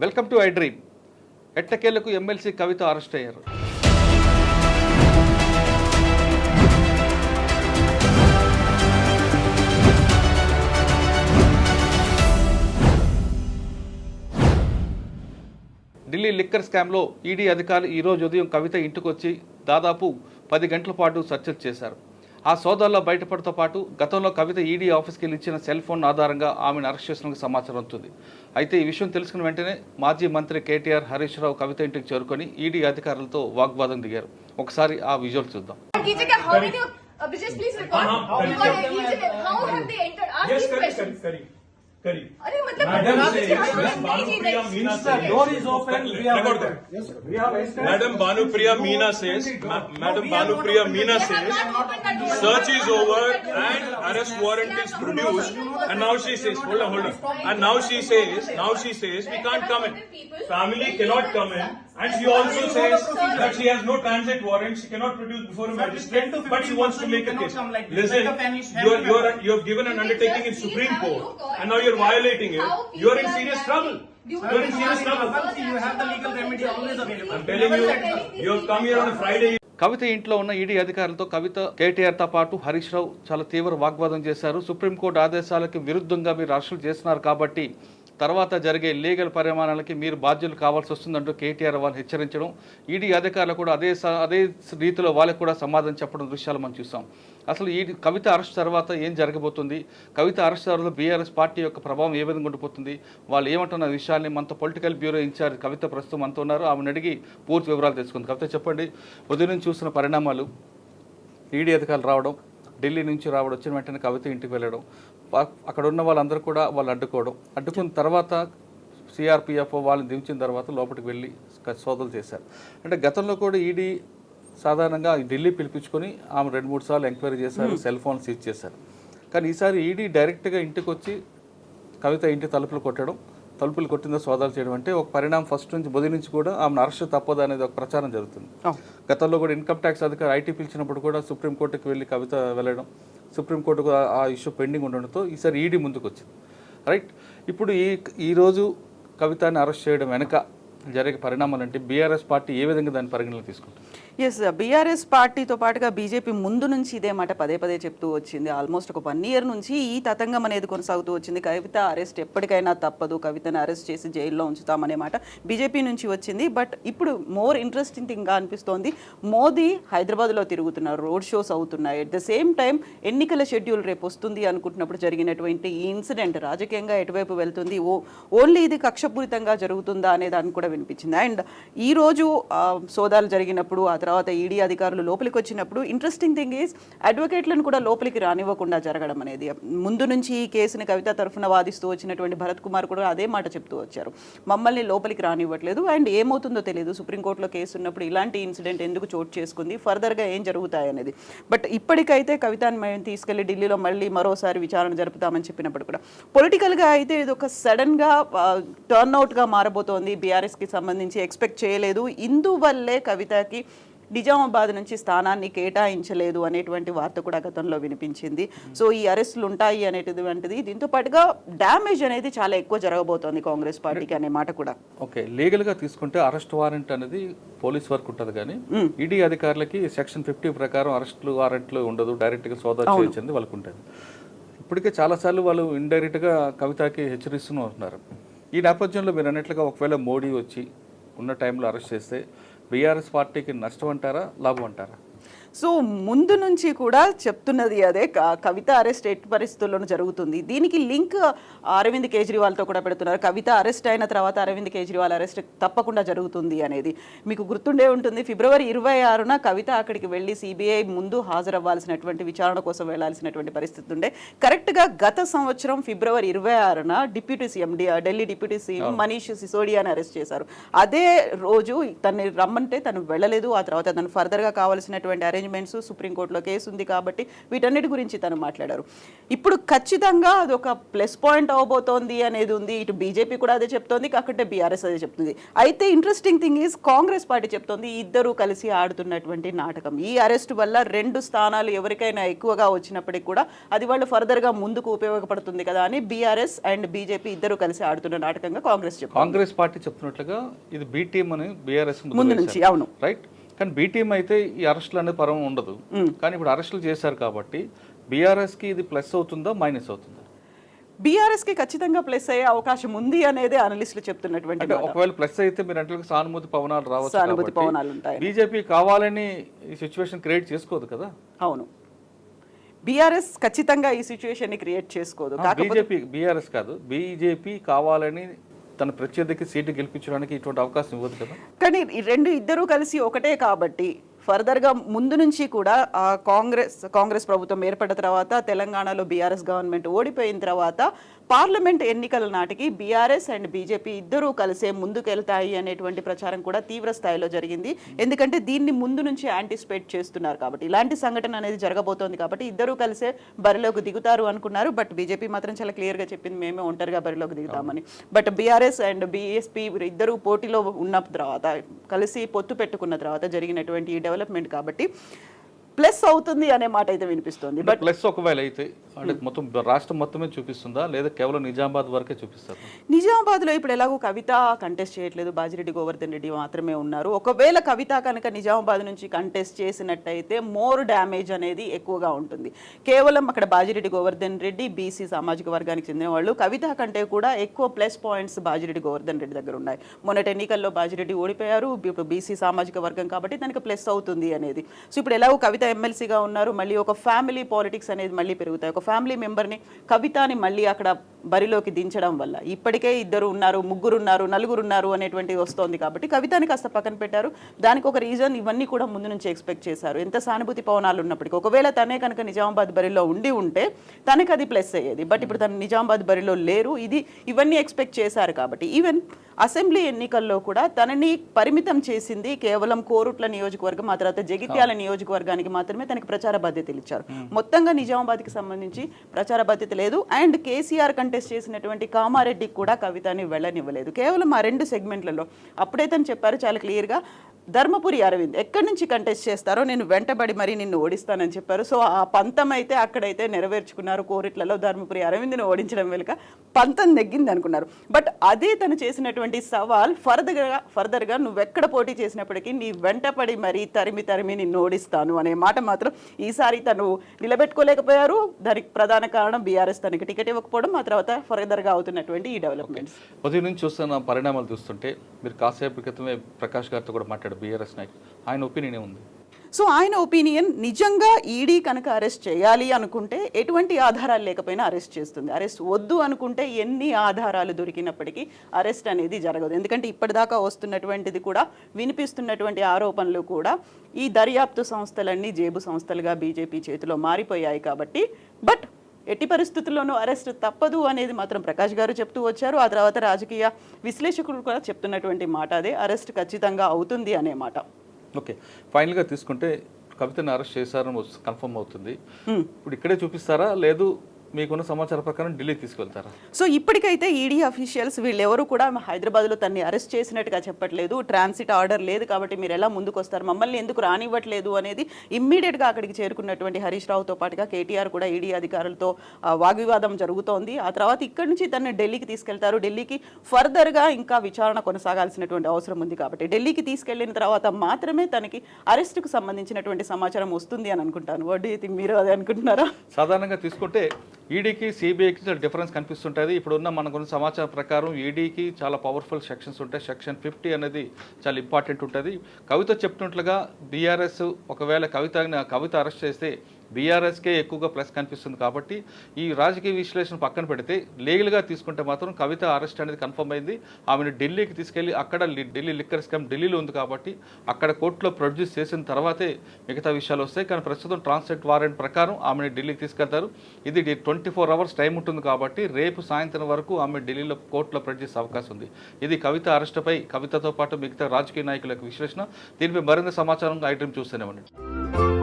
Welcome to I dream. ఎట్టకేలకు MLC కవిత arrest అయ్యారు. Delhi liquor స్కామ్లో ఈడీ అధికారులు ఈరోజు ఉదయం కవిత ఇంటికి వచ్చి దాదాపు 10 గంటల పాటు సెర్చ్ చేశారు. ఆ సోదాల్లో బయటపడతో పాటు గతంలో కవిత ఈడీ ఆఫీస్కి వెళ్ళి ఇచ్చిన సెల్ ఫోన్ ఆధారంగా ఆమెను అరెస్ట్ చేసినట్టు సమాచారం అవుతుంది. అయితే ఈ విషయం తెలుసుకున్న వెంటనే మాజీ మంత్రి కేటీఆర్ హరీష్ రావు కవిత ఇంటికి చేరుకొని ఈడీ అధికారులతో వాగ్వాదం దిగారు. ఒకసారి ఆ విజువల్ చూద్దాం. Madam Bhanupriya Meena says, search is over and arrest warrant is produced, and now she says, hold on, and now she says we can't come in. Family cannot come in, and she also says that she has no transit warrant, she cannot produce before a magistrate, but she wants to make a case. Listen, you have given an undertaking in Supreme Court, and now you're violating it. You're in serious trouble. You're in serious trouble. You have the legal remedy always available. I'm telling you, you have come here on a Friday. కవిత ఇంట్లో ఉన్న ED అధికారులతో కవిత కేటీఆర్తో పాటు హరీష్ రావు చాలా తీవ్ర వాగ్వాదం చేశారు. Supreme court ఆదేశాలకు విరుద్ధంగా మీరు అరెస్టులు చేస్తున్నారు కాబట్టి తర్వాత జరిగే లీగల్ పరిమాణాలకి మీరు బాధ్యులు కావాల్సి వస్తుందంటూ కేటీఆర్ వాళ్ళు హెచ్చరించడం, ఈడీ అధికారులు కూడా అదే రీతిలో వాళ్ళకి కూడా సమాధానం చెప్పడం దృశ్యాలు మనం చూసాం. అసలు ఈ కవిత అరెస్ట్ తర్వాత ఏం జరగబోతుంది, కవిత అరెస్ట్ తర్వాత బీఆర్ఎస్ పార్టీ యొక్క ప్రభావం ఏ విధంగా ఉండిపోతుంది, వాళ్ళు ఏమంటున్న విషయాన్ని మనతో పొలిటికల్ బ్యూరో ఇన్ఛార్జ్ కవిత ప్రస్తుతం మనతో ఉన్నారు. ఆమెను అడిగి పూర్తి వివరాలు తెలుసుకుంది. కవిత చెప్పండి, ఉదయం నుంచి చూసిన పరిణామాలు, ఈడీ అధికారులు రావడం, ఢిల్లీ నుంచి రావడం, వచ్చిన వెంటనే కవిత ఇంటికి వెళ్ళడం, అక్కడ ఉన్న వాళ్ళందరూ కూడా వాళ్ళు అడ్డుకున్న తర్వాత సిఆర్పిఎఫ్ వాళ్ళని దించిన తర్వాత లోపలికి వెళ్ళి సోదాలు చేశారు. అంటే గతంలో కూడా ఈడీ సాధారణంగా ఢిల్లీ పిలిపించుకొని ఆమె 2-3 సార్లు ఎంక్వైరీ చేశారు, సెల్ ఫోన్ సీజ్ చేశారు. కానీ ఈసారి ఈడీ డైరెక్ట్గా ఇంటికి వచ్చి కవిత ఇంటి తలుపులు కొట్టిందో సోదాలు చేయడం అంటే ఒక పరిణామం. ఫస్ట్ నుంచి బుధి నుంచి కూడా ఆమెను అరెస్ట్ తప్పదు అనేది ఒక ప్రచారం జరుగుతుంది. గతంలో కూడా ఇన్కమ్ ట్యాక్స్ అధికారి ఐటీ పిలిచినప్పుడు కూడా సుప్రీంకోర్టుకి వెళ్ళి కవిత వెళ్ళడం, సుప్రీంకోర్టుకు ఆ ఇష్యూ పెండింగ్ ఉండడంతో ఈసారి ఈడీ ముందుకు వచ్చింది. రైట్, ఇప్పుడు ఈరోజు కవితని అరెస్ట్ చేయడం వెనుక జరిగే పరిణామాలు అంటే బీఆర్ఎస్ పార్టీ ఏ విధంగా దాన్ని పరిగణలోకి తీసుకుంటుంది? ఎస్, బీఆర్ఎస్ పార్టీతో పాటుగా బీజేపీ ముందు నుంచి ఇదే మాట పదే చెప్తూ వచ్చింది. ఆల్మోస్ట్ ఒక 1 ఇయర్ నుంచి ఈ తతంగం అనేది కొనసాగుతూ వచ్చింది. కవిత అరెస్ట్ ఎప్పటికైనా తప్పదు, కవితను అరెస్ట్ చేసి జైల్లో ఉంచుతామనే మాట బీజేపీ నుంచి వచ్చింది. బట్ ఇప్పుడు మోర్ ఇంట్రెస్టింగ్ థింగ్గా అనిపిస్తోంది, మోదీ హైదరాబాద్లో తిరుగుతున్నారు, రోడ్ షోస్ అవుతున్నాయి. అట్ ద సేమ్ టైం ఎన్నికల షెడ్యూల్ రేపు వస్తుంది అనుకుంటున్నప్పుడు జరిగినటువంటి ఈ ఇన్సిడెంట్ రాజకీయంగా ఎటువైపు వెళ్తుంది, ఓన్లీ ఇది కక్షపూరితంగా జరుగుతుందా అనే దాన్ని కూడా వినిపించింది. అండ్ ఈరోజు సోదాలు జరిగినప్పుడు, ఆ తర్వాత ఈడీ అధికారులు లోపలికి వచ్చినప్పుడు ఇంట్రెస్టింగ్ థింగ్ ఈజ్ అడ్వకేట్లను కూడా లోపలికి రానివ్వకుండా జరగడం అనేది. ముందు నుంచి ఈ కేసుని కవిత తరఫున వాదిస్తూ వచ్చినటువంటి భరత్ కుమార్ కూడా అదే మాట చెప్తూ వచ్చారు, మమ్మల్ని లోపలికి రానివ్వట్లేదు. అండ్ ఏమవుతుందో తెలియదు, సుప్రీంకోర్టులో కేసు ఉన్నప్పుడు ఇలాంటి ఇన్సిడెంట్ ఎందుకు చోటు చేసుకుంది, ఫర్దర్గా ఏం జరుగుతాయి అనేది. బట్ ఇప్పటికైతే కవితను మేము తీసుకెళ్లి ఢిల్లీలో మళ్ళీ మరోసారి విచారణ జరుపుతామని చెప్పినప్పుడు కూడా పొలిటికల్గా అయితే ఇది ఒక సడన్గా టర్న్అవుట్గా మారబోతోంది. బీఆర్ఎస్కి సంబంధించి ఎక్స్పెక్ట్ చేయలేదు, ఇందువల్లే కవితకి నిజామాబాద్ నుంచి స్థానాన్ని కేటాయించలేదు అనేటువంటి వార్త కూడా గతంలో వినిపించింది. సో ఈ అరెస్టులు ఉంటాయి అనేటువంటిది, దీంతో పాటుగా డ్యామేజ్ అనేది చాలా ఎక్కువ జరగబోతోంది కాంగ్రెస్ పార్టీకి అనే మాట కూడా. ఓకే, లీగల్గా తీసుకుంటే అరెస్ట్ వారెంట్ అనేది పోలీస్ వర్క్ ఉంటుంది, కానీ ఈడీ అధికారులకి సెక్షన్ 50 ప్రకారం అరెస్టులు వారెంట్లు ఉండదు, డైరెక్ట్గా సోదా చేయించింది వాళ్ళకు ఉంటుంది. ఇప్పటికే చాలాసార్లు వాళ్ళు ఇండైరెక్ట్గా కవితకి హెచ్చరిస్తూనే ఉంటున్నారు. ఈ నేపథ్యంలో మీరు అన్నట్లుగా ఒకవేళ మోడీ వచ్చి ఉన్న టైంలో అరెస్ట్ చేస్తే బీఆర్ఎస్ పార్టీకి నష్టం అంటారా, లాభం అంటారా? సో ముందు నుంచి కూడా చెప్తున్నది అదే, కవిత అరెస్ట్ ఎట్టి పరిస్థితుల్లోనూ జరుగుతుంది. దీనికి లింక్ అరవింద్ కేజ్రీవాల్తో కూడా పెడుతున్నారు. కవిత అరెస్ట్ అయిన తర్వాత అరవింద్ కేజ్రీవాల్ అరెస్ట్ తప్పకుండా జరుగుతుంది అనేది మీకు గుర్తుండే ఉంటుంది. ఫిబ్రవరి 26న కవిత అక్కడికి వెళ్ళి సిబిఐ ముందు హాజరవ్వాల్సినటువంటి, విచారణ కోసం వెళ్లాల్సినటువంటి పరిస్థితి ఉండే. కరెక్ట్గా గత సంవత్సరం ఫిబ్రవరి 26న deputy CM, Delhi deputy CM Manish సిసోడియాని అరెస్ట్ చేశారు. అదే రోజు తనని రమ్మంటే తను వెళ్ళలేదు. ఆ తర్వాత తను ఫర్దర్గా కావాల్సినటువంటి అరేంజ్మెంట్స్, సుప్రీంకోర్టులో కేసు ఉంది కాబట్టి వీటన్నిటి గురించి తను మాట్లాడారు. ఇప్పుడు ఖచ్చితంగా అదొక ప్లస్ పాయింట్ అవబోతోంది అనేది ఉంది. ఇటు బీజేపీ కూడా అదే చెప్తోంది, కాకపోతే బీఆర్ఎస్ అదే చెప్తుంది. అయితే interesting thing is Congress party చెప్తోంది ఇద్దరు కలిసి ఆడుతున్నటువంటి నాటకం. ఈ అరెస్ట్ వల్ల 2 స్థానాలు ఎవరికైనా ఎక్కువగా వచ్చినప్పటికీ కూడా అది వాళ్ళు ఫర్దర్గా ముందుకు ఉపయోగపడుతుంది కదా అని బీఆర్ఎస్ అండ్ బీజేపీ ఇద్దరు కలిసి ఆడుతున్న నాటకంగా కాంగ్రెస్ చెప్తుంది. కాంగ్రెస్ పార్టీ చెప్తున్నట్లుగా ఇది బి టీం అని బీఆర్ఎస్ ముందు నుంచి, అవును రైట్. కానీ బి టీం అయితే ఈ అరెస్టులు అనేది పరం ఉండదు. కానీ ఇప్పుడు అరెస్టులు చేశారు కాబట్టి బీఆర్ఎస్ కి ఇది ప్లస్ అవుతుందా మైనస్ అవుతుందా? బీఆర్ఎస్ కి ఖచ్చితంగా ప్లస్ అయ్యే అవకాశం ఉంది అనేది అనలిస్టులు చెప్తున్నటువంటి మాట. ఒకవేళ ప్లస్ అయితే మీరు అంటే సానుభూతి పవనాలు రావచ్చు, సానుభూతి పవనాలు ఉంటాయి. బీజేపీ కావాలని ఈ సిచ్యువేషన్ క్రియేట్ చేసుకోదు కదా. అవును, బీఆర్ఎస్ ఖచ్చితంగా ఈ సిచ్యువేషన్ ని క్రియేట్ చేసుకోదు. బీజేపీ, బీఆర్ఎస్ కాదు, బీజేపీ కావాలని తన ప్రత్యర్థికి సీటు గెలిపించడానికి ఇటువంటి అవకాశం ఇవ్వదు కదా. కానీ ఇద్దరూ కలిసి ఒకటే కాబట్టి ఫర్దర్గా ముందు నుంచి కూడా కాంగ్రెస్ ప్రభుత్వం ఏర్పడిన తర్వాత తెలంగాణలో బీఆర్ఎస్ గవర్నమెంట్ ఓడిపోయిన తర్వాత పార్లమెంట్ ఎన్నికల నాటికి బీఆర్ఎస్ అండ్ బీజేపీ ఇద్దరూ కలిసే ముందుకెళ్తాయి అనేటువంటి ప్రచారం కూడా తీవ్ర స్థాయిలో జరిగింది. ఎందుకంటే దీన్ని ముందు నుంచి యాంటిసిపేట్ చేస్తున్నారు కాబట్టి, ఇలాంటి సంఘటన అనేది జరగబోతోంది కాబట్టి ఇద్దరూ కలిసే బరిలోకి దిగుతారు అనుకున్నారు. బట్ బీజేపీ మాత్రం చాలా క్లియర్గా చెప్పింది మేమే ఒంటరిగా బరిలోకి దిగుతామని. బట్ బీఆర్ఎస్ అండ్ బీఎస్పీ ఇద్దరూ పోటీలో ఉన్న తర్వాత, కలిసి పొత్తు పెట్టుకున్న తర్వాత జరిగినటువంటి ఈ డెవలప్మెంట్ కాబట్టి ప్లస్ అవుతుంది అనే మాట అయితే వినిపిస్తుంది. బట్ ప్లస్ ఒకవేళ అయితే అంటే మొత్తం రాష్ట్రం మొత్తమే చూపిస్తుందా లేదా కేవలం నిజామాబాద్ వరకే చూపిస్తారు? నిజామాబాద్లో ఇప్పుడు ఎలాగో కవిత కంటెస్ట్ చేయట్లేదు, బాజిరెడ్డి గోవర్ధన్ రెడ్డి మాత్రమే ఉన్నారు. ఒకవేళ కవిత కనుక నిజామాబాద్ నుంచి కంటెస్ట్ చేసినట్టయితే మోర్ డ్యామేజ్ అనేది ఎక్కువగా ఉంటుంది. కేవలం అక్కడ బాజిరెడ్డి గోవర్ధన్ రెడ్డి బీసీ సామాజిక వర్గానికి చెందిన వాళ్ళు, కవిత కంటే కూడా ఎక్కువ ప్లస్ పాయింట్స్ బాజిరెడ్డి గోవర్ధన్ రెడ్డి దగ్గర ఉన్నాయి. మొన్నటి ఎన్నికల్లో బాజిరెడ్డి ఓడిపోయారు, ఇప్పుడు బీసీ సామాజిక వర్గం కాబట్టి దానికి ప్లస్ అవుతుంది అనేది. సో ఇప్పుడు ఎలాగో కవిత ఎమ్మెల్సీగా ఉన్నారు, మళ్ళీ ఒక ఫ్యామిలీ పాలిటిక్స్ అనేది మళ్ళీ పెరుగుతాయి. ఒక ఫ్యామిలీ మెంబర్ని, కవితని మళ్ళీ అక్కడ బరిలోకి దించడం వల్ల ఇప్పటికే 2 ఉన్నారు, 3 ఉన్నారు, 4 ఉన్నారు అనేటువంటిది వస్తోంది కాబట్టి కవితని కాస్త పక్కన పెట్టారు. దానికి ఒక రీజన్ ఇవన్నీ కూడా ముందు నుంచి ఎక్స్పెక్ట్ చేశారు. ఎంత సానుభూతి పవనాలు ఉన్నప్పటికీ ఒకవేళ తనే కనుక నిజామాబాద్ బరిలో ఉంటే తనకి అది ప్లస్ అయ్యేది. బట్ ఇప్పుడు తను నిజామాబాద్ బరిలో లేరు, ఇవన్నీ ఎక్స్పెక్ట్ చేశారు కాబట్టి ఈవెన్ అసెంబ్లీ ఎన్నికల్లో కూడా తనని పరిమితం చేసింది కేవలం కోరుట్ల నియోజకవర్గం, ఆ తర్వాత జగిత్యాల నియోజకవర్గానికి మాత్రమే తనకి ప్రచార బాధ్యతలు ఇచ్చారు. మొత్తంగా నిజామాబాద్కి సంబంధించి ప్రచార బాధ్యత లేదు. అండ్ కేసీఆర్ కంటెస్ట్ చేసినటువంటి కామారెడ్డికి కూడా కవితని వెళ్ళనివ్వలేదు. కేవలం ఆ 2 సెగ్మెంట్లలో అప్పుడే తను చెప్పారు చాలా క్లియర్గా, ధర్మపురి అరవింద్ ఎక్కడి నుంచి కంటెస్ట్ చేస్తారో నేను వెంటబడి మరీ నిన్ను ఓడిస్తానని చెప్పారు. సో ఆ పంతం అయితే అక్కడైతే నెరవేర్చుకున్నారు. కోరిట్లలో ధర్మపురి అరవింద్ని ఓడించడం వెనుక పంతం నెగ్గింది అనుకున్నారు. బట్ అదే తను చేసినటువంటి సవాల్ ఫర్దర్గా నువ్వెక్కడ పోటీ చేసినప్పటికీ నీ వెంటపడి మరీ తరిమి నిన్ను ఓడిస్తాను అనే మాట మాత్రం ఈసారి తను నిలబెట్టుకోలేకపోయారు. దానికి ప్రధాన కారణం బీఆర్ఎస్ తనకి టికెట్ ఇవ్వకపోవడం, ఆ తర్వాత ఫర్దర్గా అవుతున్నటువంటి ఈ డెవలప్మెంట్స్. ఉదయం నుంచి చూస్తున్న పరిణామాలు చూస్తుంటే మీరు కాసేపు క్రితమే ప్రకాష్ గారితో కూడా మాట్లాడారు బీఆర్ఎస్ నాయకులు, ఆయన ఒపీనియన్ ఉంది. సో ఆయన ఒపీనియన్ నిజంగా ఈడీ కనుక అరెస్ట్ చేయాలి అనుకుంటే ఎటువంటి ఆధారాలు లేకపోయినా అరెస్ట్ చేస్తుంది. అరెస్ట్ వద్దు అనుకుంటే ఎన్ని ఆధారాలు దొరికినప్పటికీ అరెస్ట్ అనేది జరగదు. ఎందుకంటే ఇప్పటిదాకా వస్తున్నటువంటిది కూడా, వినిపిస్తున్నటువంటి ఆరోపణలు కూడా ఈ దర్యాప్తు సంస్థలన్నీ జేబు సంస్థలుగా బీజేపీ చేతిలో మారిపోయాయి కాబట్టి. బట్ ఎట్టి పరిస్థితుల్లోనూ అరెస్ట్ తప్పదు అనేది మాత్రం ప్రకాష్ గారు చెప్తూ వచ్చారు. ఆ తర్వాత రాజకీయ విశ్లేషకులు కూడా చెప్తున్నటువంటి మాట అదే, అరెస్ట్ ఖచ్చితంగా అవుతుంది అనే మాట. ఓకే, ఫైనల్గా తీసుకుంటే కవితను అరెస్ట్ చేశారని కన్ఫర్మ్ అవుతుంది. ఇప్పుడు ఇక్కడే చూపిస్తారా లేదు మీకున్న సమాచారం ప్రకారం ఢిల్లీ తీసుకెళ్తారా? సో ఇప్పటికైతే ఈడీ అఫీషియల్స్ వీళ్ళెవరు కూడా హైదరాబాద్లో తన్ని అరెస్ట్ చేసినట్టుగా చెప్పట్లేదు. ట్రాన్సిట్ ఆర్డర్ లేదు కాబట్టి మీరు ఎలా ముందుకు వస్తారు, మమ్మల్ని ఎందుకు రానివ్వట్లేదు అనేది ఇమ్మీడియట్గా అక్కడికి చేరుకున్నటువంటి హరీష్ రావుతో పాటుగా కేటీఆర్ కూడా ఈడీ అధికారులతో వాగ్వివాదం జరుగుతోంది. ఆ తర్వాత ఇక్కడి నుంచి తనని ఢిల్లీకి తీసుకెళ్తారు. ఢిల్లీకి ఫర్దర్గా ఇంకా విచారణ కొనసాగాల్సినటువంటి అవసరం ఉంది కాబట్టి ఢిల్లీకి తీసుకెళ్లిన తర్వాత మాత్రమే తనకి అరెస్టుకు సంబంధించినటువంటి సమాచారం వస్తుంది అని అనుకుంటాను. వాట్ డు యు థింక్, మీరు అదే అనుకుంటున్నారా? సాధారణంగా తీసుకుంటే ఈడీకి సిబిఐకి చాలా డిఫరెన్స్ కనిపిస్తుంటుంది. ఇప్పుడున్న మనకున్న సమాచారం ప్రకారం ఈడీకి చాలా పవర్ఫుల్ సెక్షన్స్ ఉంటాయి. సెక్షన్ 50 అనేది చాలా ఇంపార్టెంట్ ఉంటుంది. కవిత చెప్తున్నట్లుగా బీఆర్ఎస్ ఒకవేళ కవిత అరెస్ట్ చేస్తే బీఆర్ఎస్కే ఎక్కువగా ప్లస్ కనిపిస్తుంది కాబట్టి ఈ రాజకీయ విశ్లేషణ పక్కన పెడితే లీగల్గా తీసుకుంటే మాత్రం కవిత అరెస్ట్ అనేది కన్ఫర్మ్ అయింది. ఆమెను ఢిల్లీకి తీసుకెళ్లి అక్కడ ఢిల్లీ లిక్కర్ స్కామ్ ఢిల్లీలో ఉంది కాబట్టి అక్కడ కోర్టులో ప్రొడ్యూస్ చేసిన తర్వాతే మిగతా విషయాలు వస్తాయి. కానీ ప్రస్తుతం ట్రాన్సిట్ వారెంట్ ప్రకారం ఆమెను ఢిల్లీకి తీసుకెళ్తారు. ఇది 24 అవర్స్ టైం ఉంటుంది కాబట్టి రేపు సాయంత్రం వరకు ఆమె ఢిల్లీలో కోర్టులో ప్రొడ్యూస్ అవకాశం ఉంది. ఇది కవిత అరెస్టుపై కవితతో పాటు మిగతా రాజకీయ నాయకుల విశ్లేషణ. దీనిపై మరింత సమాచారం ఐటమ్ చూస్తూనే ఉండండి.